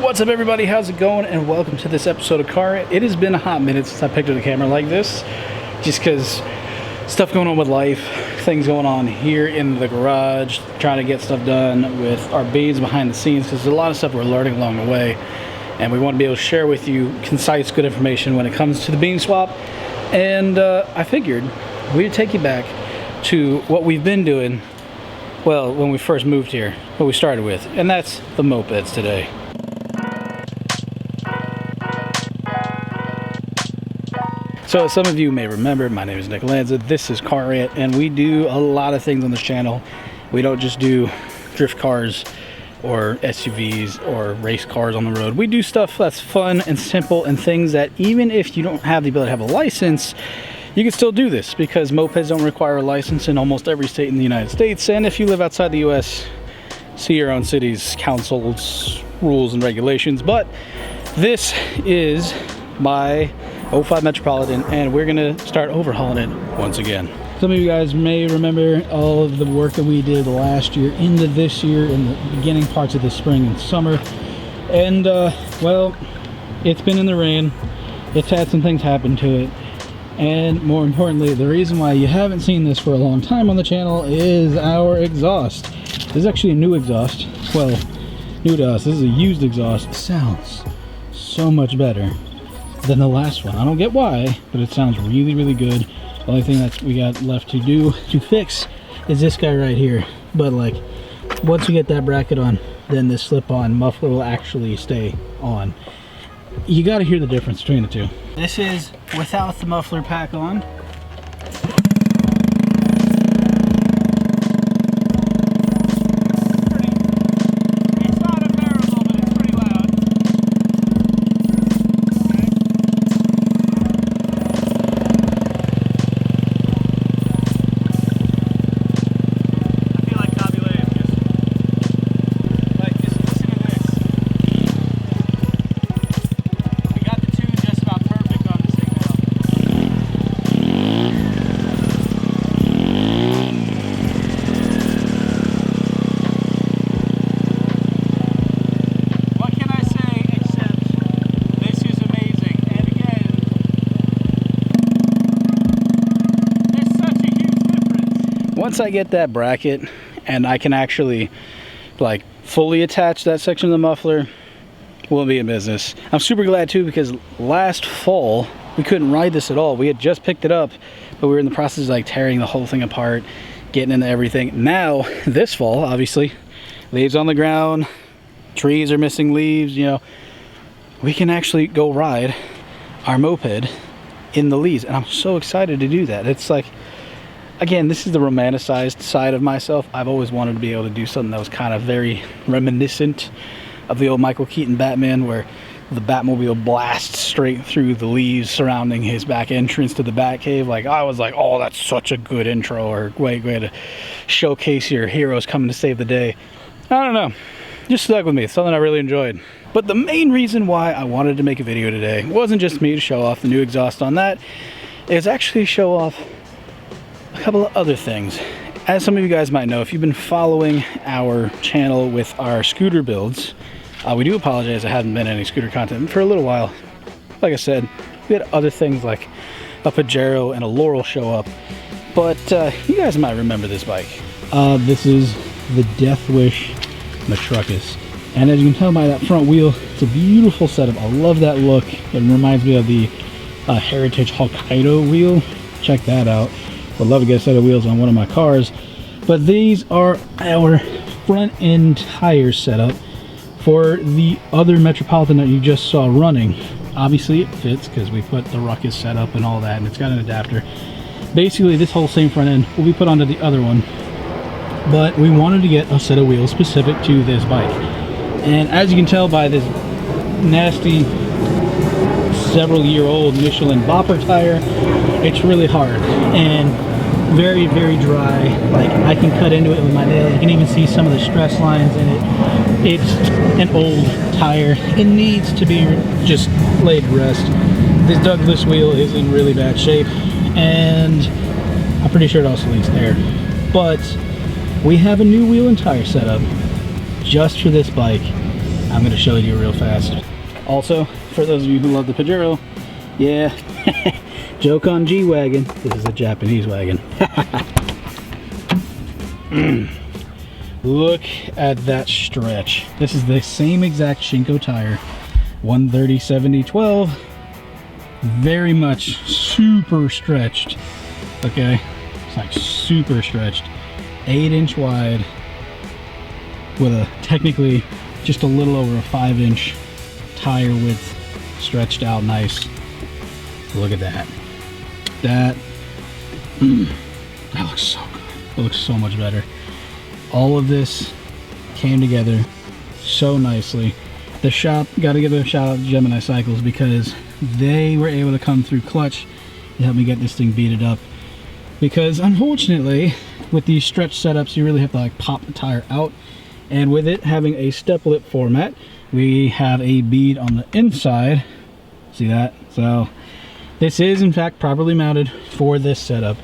What's up, everybody? How's it going? And welcome to this episode of Car Rant. It has been a hot minute since I picked up the camera like this, just because stuff going on with life, things going on here in the garage, trying to get stuff done with our beans behind the scenes, because there's a lot of stuff we're learning along the way, and we want to be able to share with you concise, good information when it comes to the bean swap. And I figured we'd take you back to what we've been doing, well, when we first moved here, what we started with, and that's the mopeds today. So as some of you may remember, my name is Nick Lanza, this is Car Rant, and we do a lot of things on this channel. We don't just do drift cars or SUVs or race cars on the road. We do stuff that's fun and simple and things that even if you don't have the ability to have a license, you can still do this, because mopeds don't require a license in almost every state in the United States. And if you live outside the US, see your own city's council's rules and regulations. But this is my 05 Metropolitan, and we're gonna start overhauling it once again. Some of you guys may remember all of the work that we did last year into this year in the beginning parts of the spring and summer. And well, it's been in the rain. It's had some things happen to it. And more importantly, the reason why you haven't seen this for a long time on the channel is our exhaust. This is actually a new exhaust. Well, new to us. This is a used exhaust. It sounds so much better than the last one. I don't get why, but it sounds really, really good. The only thing that we got left to do to fix is this guy right here. But like, once we get that bracket on, then this slip-on muffler will actually stay on. You got to hear the difference between the two. This is without the muffler pack on. Once I get that bracket and I can actually like fully attach that section of the muffler, we'll be in business. I'm super glad too, because last fall we couldn't ride this at all. We had just picked it up, but we were in the process of like tearing the whole thing apart, getting into everything. Now this fall, obviously, leaves on the ground, trees are missing leaves, you know, we can actually go ride our moped in the leaves, and I'm so excited to do that. It's like, again, this is the romanticized side of myself. I've always wanted to be able to do something that was kind of very reminiscent of the old Michael Keaton Batman, where the Batmobile blasts straight through the leaves surrounding his back entrance to the Batcave. Like, I was like, oh, that's such a good intro, or way to showcase your heroes coming to save the day. I don't know, just stuck with me. It's something I really enjoyed. But the main reason why I wanted to make a video today wasn't just me to show off the new exhaust on that. It was actually to show off a couple of other things. As some of you guys might know, if you've been following our channel with our scooter builds, we do apologize there hasn't been any scooter content for a little while. Like I said, we had other things like a Pajero and a Laurel show up, but you guys might remember this bike. This is the Death Wish Metruck, and as you can tell by that front wheel, it's a beautiful setup. I love that look. It reminds me of the Heritage Hokkaido wheel. Check that out. Would love to get a set of wheels on one of my cars. But these are our front end tire setup for the other Metropolitan that you just saw running. Obviously it fits because we put the Ruckus setup and all that, and it's got an adapter. Basically this whole same front end will be put onto the other one, but we wanted to get a set of wheels specific to this bike. And as you can tell by this nasty several-year-old Michelin bopper tire, it's really hard and very dry. Like, I can cut into it with my nail. You can even see some of the stress lines in it. It's an old tire. It needs to be just laid to rest. This Douglas wheel is in really bad shape, and I'm pretty sure it also leaks air. But we have a new wheel and tire setup just for this bike. I'm going to show you real fast. Also, for those of you who love the Pajero, yeah, joke on G-Wagon, this is a Japanese wagon. Look at that stretch. This is the same exact Shinko tire, 130/70/12, very much super stretched, okay? It's like super stretched, 8-inch wide, with a technically just a little over a 5-inch tire width, stretched out nice. Look at that. That looks so good. It looks so much better. All of this came together so nicely. The shop, got to give a shout out to Gemini Cycles, because they were able to come through clutch to help me get this thing beaded up. Because unfortunately, with these stretch setups, you really have to like pop the tire out. And with it having a step lip format, we have a bead on the inside. See that? So this is in fact properly mounted for this setup.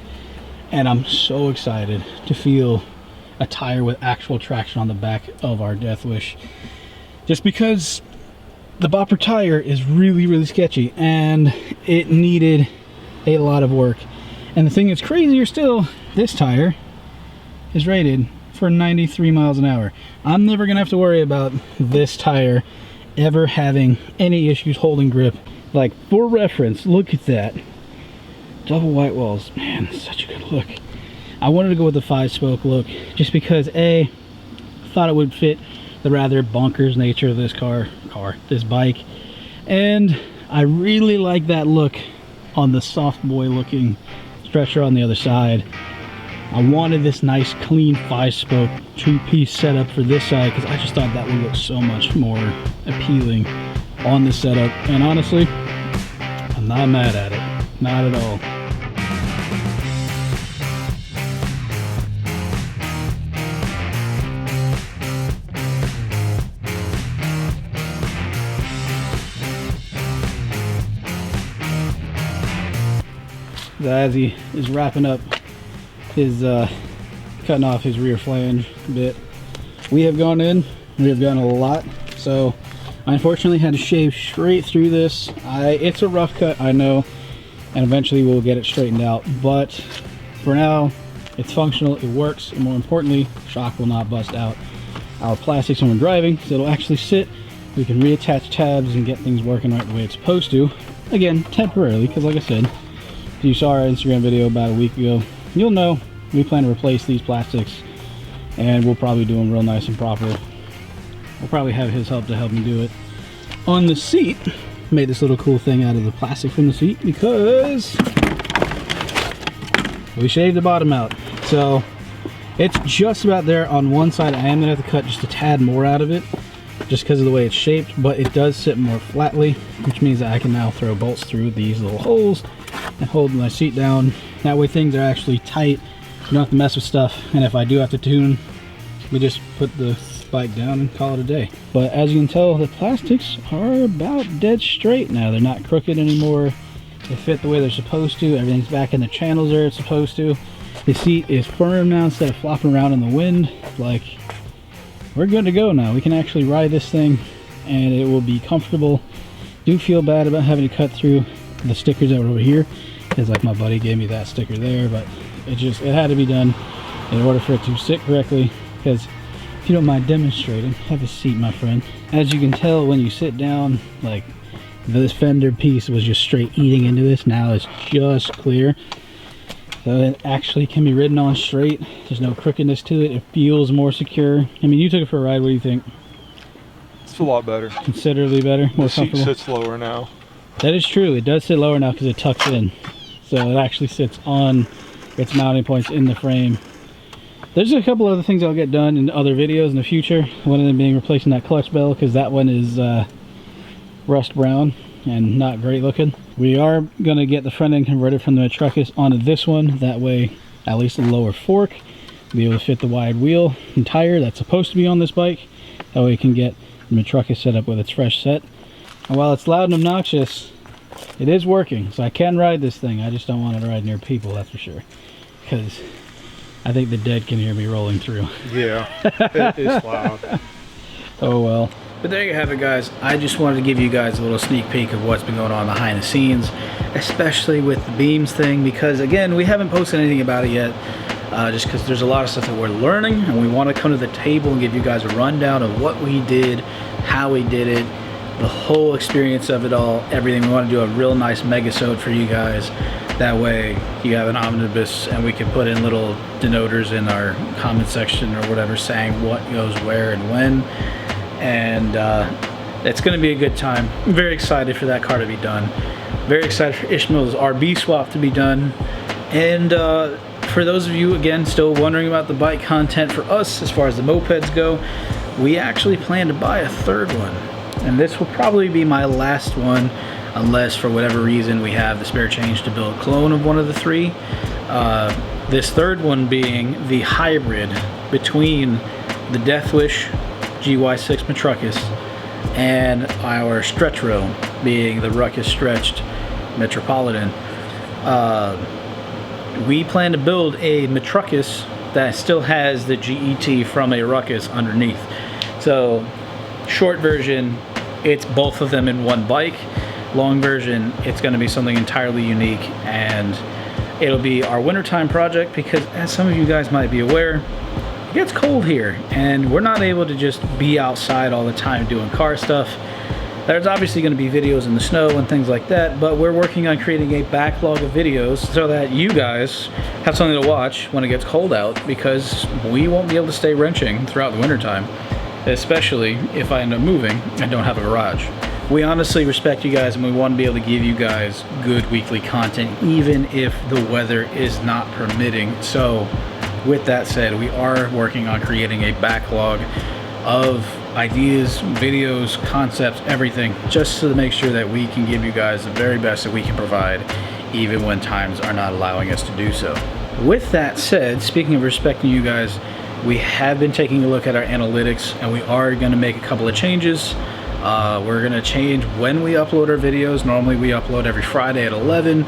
And I'm so excited to feel a tire with actual traction on the back of our Death Wish. Just because the bopper tire is really, really sketchy and it needed a lot of work. And the thing that's crazier still, this tire is rated for 93 miles an hour. I'm never gonna have to worry about this tire ever having any issues holding grip. Like, for reference, look at that. Double white walls, man, such a good look. I wanted to go with the 5-spoke look just because A, I thought it would fit the rather bonkers nature of this this bike, and I really like that look on the soft boy looking stretcher on the other side. I wanted this nice clean 5-spoke 2-piece setup for this side because I just thought that would look so much more appealing on the setup, and honestly, I'm not mad at it, not at all. As he is wrapping up his cutting off his rear flange a bit, we have gone in, we have gone a lot, so I unfortunately had to shave straight through this. It's a rough cut, I know, and eventually we'll get it straightened out, but for now it's functional, it works, and more importantly, shock will not bust out our plastics when we're driving, so it'll actually sit. We can reattach tabs and get things working right the way it's supposed to, again temporarily, because like I said, if you saw our Instagram video about a week ago, you'll know we plan to replace these plastics, and we'll probably do them real nice and proper. We'll probably have his help to help me do it. On the seat, made this little cool thing out of the plastic from the seat because we shaved the bottom out. So it's just about there on one side. I am gonna have to cut just a tad more out of it just because of the way it's shaped, but it does sit more flatly, which means that I can now throw bolts through these little holes and hold my seat down. That way things are actually tight. You don't have to mess with stuff, and if I do have to tune, we just put the bike down and call it a day. But as you can tell, the plastics are about dead straight now. They're not crooked anymore. They fit the way they're supposed to. Everything's back in the channels where it's supposed to. The seat is firm now instead of flopping around in the wind. Like, we're good to go now. We can actually ride this thing and it will be comfortable. Do feel bad about having to cut through the stickers that were over here, because like my buddy gave me that sticker there, but it had to be done in order for it to sit correctly. Because if you don't mind demonstrating, have a seat, my friend. As you can tell when you sit down, like this fender piece was just straight eating into this. Now it's just clear, so it actually can be ridden on straight. There's no crookedness to it. It feels more secure. I mean, you took it for a ride. What do you think? It's a lot better. Considerably better, more comfortable. The seat sits lower now. That is true. It does sit lower now because it tucks in, so it actually sits on its mounting points in the frame. There's a couple other things I'll get done in other videos in the future. One of them being replacing that clutch bell, because that one is rust brown and not great looking. We are going to get the front end converted from the Metruck onto this one. That way, at least the lower fork will be able to fit the wide wheel and tire that's supposed to be on this bike. That way we can get the Metruck set up with its fresh set. And while it's loud and obnoxious, it is working, so I can ride this thing. I just don't want to ride near people, that's for sure, because I think the dead can hear me rolling through. Yeah, it is loud. Oh well. But there you have it, guys. I just wanted to give you guys a little sneak peek of what's been going on behind the scenes, especially with the beams thing, because again, we haven't posted anything about it yet, just because there's a lot of stuff that we're learning, and we want to come to the table and give you guys a rundown of what we did, how we did it, the whole experience of it all, everything. We want to do a real nice megasode for you guys. That way you have an omnibus and we can put in little denoters in our comment section or whatever saying what goes where and when. And it's going to be a good time. I'm very excited for that car to be done. Very excited for Ishmael's RB swap to be done. And for those of you, again, still wondering about the bike content for us as far as the mopeds go, we actually plan to buy a third one. And this will probably be my last one, unless for whatever reason we have the spare change to build a clone of one of the three. This third one being the hybrid between the Deathwish GY6 Metruckus and our stretch row being the Ruckus Stretched Metropolitan. We plan to build a Metruckus that still has the GET from a Ruckus underneath. So short version, it's both of them in one bike. Long version, it's going to be something entirely unique, and it'll be our wintertime project because, as some of you guys might be aware, it gets cold here and we're not able to just be outside all the time doing car stuff. There's obviously going to be videos in the snow and things like that, but we're working on creating a backlog of videos so that you guys have something to watch when it gets cold out, because we won't be able to stay wrenching throughout the wintertime, especially if I end up moving and don't have a garage. We honestly respect you guys, and we want to be able to give you guys good weekly content even if the weather is not permitting. So with that said, we are working on creating a backlog of ideas, videos, concepts, everything, just to make sure that we can give you guys the very best that we can provide, even when times are not allowing us to do so. With that said, speaking of respecting you guys, we have been taking a look at our analytics, and we are going to make a couple of changes. We're going to change when we upload our videos. Normally we upload every Friday at 11,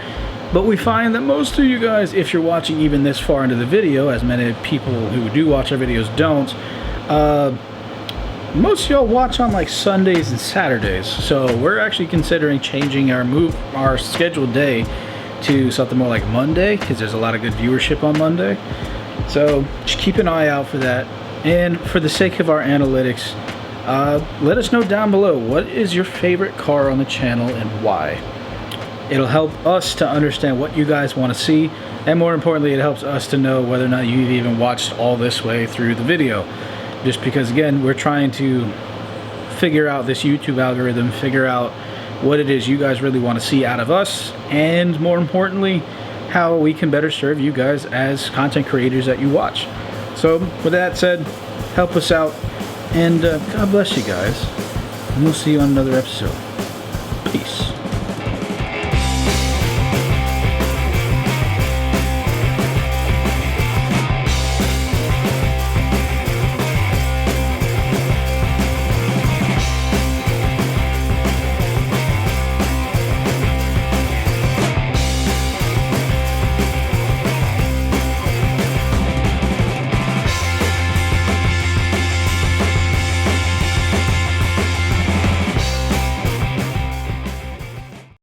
but we find that most of you guys, if you're watching even this far into the video, as many people who do watch our videos don't, most of y'all watch on like Sundays and Saturdays. So we're actually considering changing our scheduled day to something more like Monday, because there's a lot of good viewership on Monday. So just keep an eye out for that. And for the sake of our analytics, let us know down below, what is your favorite car on the channel and why? It'll help us to understand what you guys want to see, and more importantly, it helps us to know whether or not you've even watched all this way through the video. Just because, again, we're trying to figure out this YouTube algorithm, figure out what it is you guys really want to see out of us, and more importantly, how we can better serve you guys as content creators that you watch. So with that said, help us out, and God bless you guys, and we'll see you on another episode.